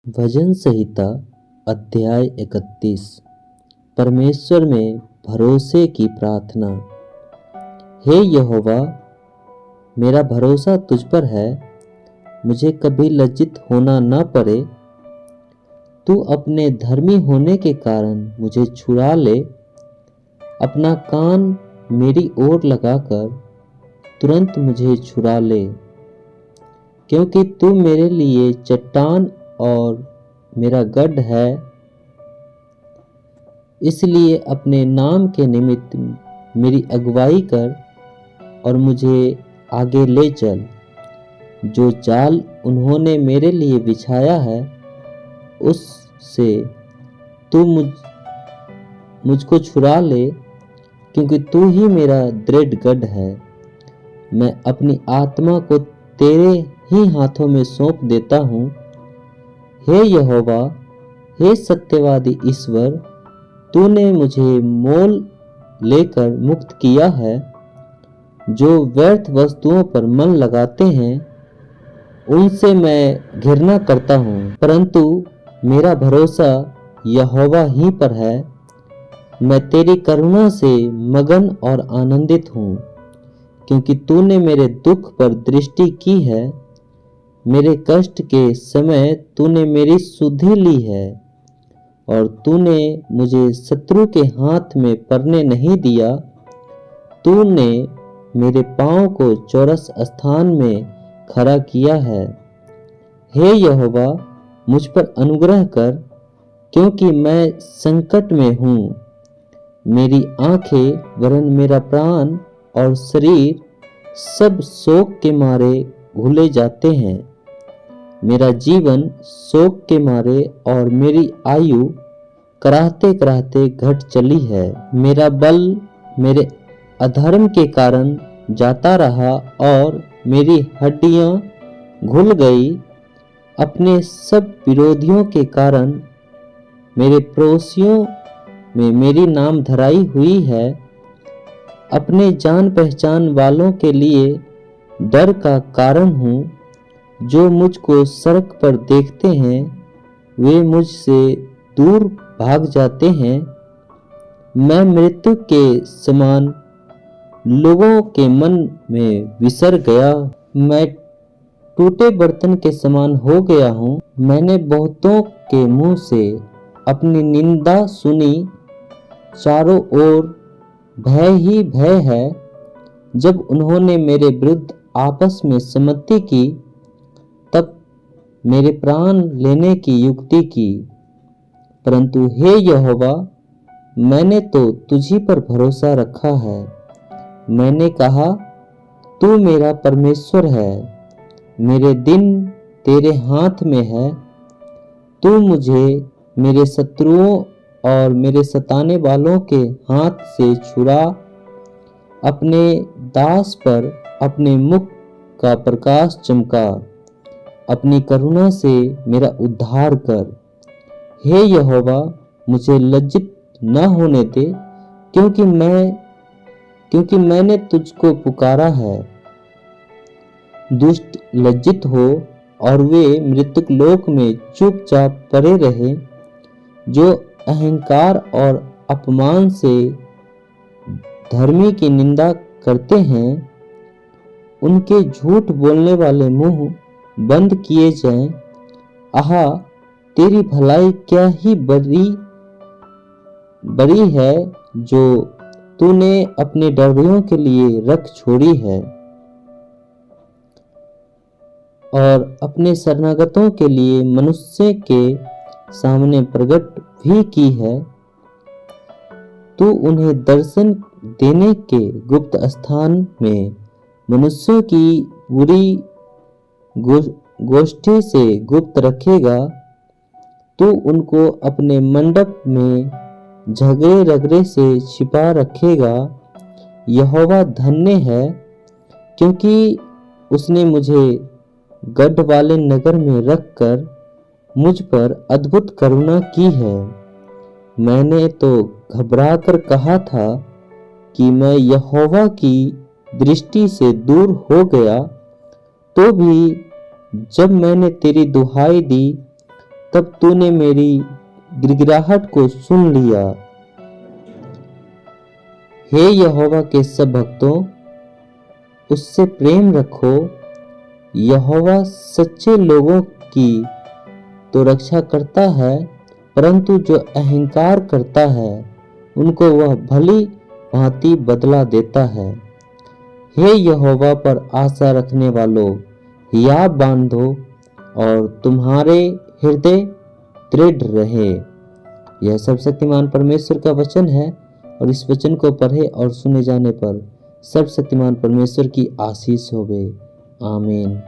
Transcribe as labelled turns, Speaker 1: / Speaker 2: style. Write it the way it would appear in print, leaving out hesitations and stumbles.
Speaker 1: भजन संहिता अध्याय 31। परमेश्वर में भरोसे की प्रार्थना। हे यहोवा, मेरा भरोसा तुझ पर है, मुझे कभी लज्जित होना न पड़े। तू अपने धर्मी होने के कारण मुझे छुड़ा ले। अपना कान मेरी ओर लगाकर तुरंत मुझे छुड़ा ले, क्योंकि तू मेरे लिए चट्टान और मेरा गढ़ है। इसलिए अपने नाम के निमित्त मेरी अगुवाई कर और मुझे आगे ले चल। जो जाल उन्होंने मेरे लिए बिछाया है, उससे तू मुझको छुड़ा ले, क्योंकि तू ही मेरा दृढ़ गढ़ है। मैं अपनी आत्मा को तेरे ही हाथों में सौंप देता हूँ। हे यहोवा, हे सत्यवादी ईश्वर, तूने मुझे मोल लेकर मुक्त किया है। जो व्यर्थ वस्तुओं पर मन लगाते हैं, उनसे मैं घृणा करता हूँ, परंतु मेरा भरोसा यहोवा ही पर है। मैं तेरी करुणा से मगन और आनंदित हूँ, क्योंकि तूने मेरे दुख पर दृष्टि की है। मेरे कष्ट के समय तूने मेरी सुधि ली है, और तूने मुझे शत्रु के हाथ में पड़ने नहीं दिया। तूने मेरे पाँव को चौरस स्थान में खड़ा किया है। हे यहोवा, मुझ पर अनुग्रह कर, क्योंकि मैं संकट में हूँ। मेरी आंखें वरन मेरा प्राण और शरीर सब शोक के मारे घुले जाते हैं। मेरा जीवन शोक के मारे और मेरी आयु कराहते कराहते घट चली है। मेरा बल मेरे अधर्म के कारण जाता रहा और मेरी हड्डियां घुल गई। अपने सब विरोधियों के कारण मेरे पड़ोसियों में मेरी नाम धराई हुई है। अपने जान पहचान वालों के लिए डर का कारण हूँ। जो मुझको सड़क पर देखते हैं, वे मुझसे दूर भाग जाते हैं। मैं मृत्यु के समान लोगों के मन में विसर गया। मैं टूटे बर्तन के समान हो गया हूँ। मैंने बहुतों के मुंह से अपनी निंदा सुनी। चारों ओर भय ही भय है। जब उन्होंने मेरे विरुद्ध आपस में सम्मति की, तब मेरे प्राण लेने की युक्ति की। परंतु हे यहोवा, मैंने तो तुझी पर भरोसा रखा है। मैंने कहा, तू मेरा परमेश्वर है। मेरे दिन तेरे हाथ में है। तू मुझे मेरे शत्रुओं और मेरे सताने वालों के हाथ से छुड़ा। अपने दास पर अपने मुख का प्रकाश चमका। अपनी करुणा से मेरा उद्धार कर। हे यहोवा, मुझे लज्जित न होने दे, क्योंकि मैंने तुझको पुकारा है। दुष्ट लज्जित हो और वे मृतक लोक में चुपचाप पड़े रहे। जो अहंकार और अपमान से धर्मी की निंदा करते हैं, उनके झूठ बोलने वाले मुंह बंद किए जाएं। आहा, तेरी भलाई क्या ही बड़ी है, जो तूने अपने डरवैयों के लिए रख छोड़ी है और अपने शरणागतों के लिए मनुष्य के सामने प्रकट भी की है। तू उन्हें दर्शन देने के गुप्त स्थान में मनुष्यों की बुरी गोष्ठी से गुप्त रखेगा। तू उनको अपने मंडप में झगड़े रगड़े से छिपा रखेगा। यहोवा धन्य है, क्योंकि उसने मुझे गढ़ वाले नगर में रखकर मुझ पर अद्भुत करुणा की है। मैंने तो घबरा कर कहा था कि मैं यहोवा की दृष्टि से दूर हो गया। तो भी जब मैंने तेरी दुहाई दी, तब तूने मेरी गिड़गिड़ाहट को सुन लिया। हे यहोवा के सब भक्तों, उससे प्रेम रखो। यहोवा सच्चे लोगों की तो रक्षा करता है, परंतु जो अहंकार करता है उनको वह भली भांति बदला देता है। हे यहोवा पर आशा रखने वालों, हियाव बांधो और तुम्हारे हृदय दृढ़ रहे। यह सर्वशक्तिमान परमेश्वर का वचन है और इस वचन को पढ़े और सुने जाने पर सर्वशक्तिमान परमेश्वर की आशीष होवे। आमीन।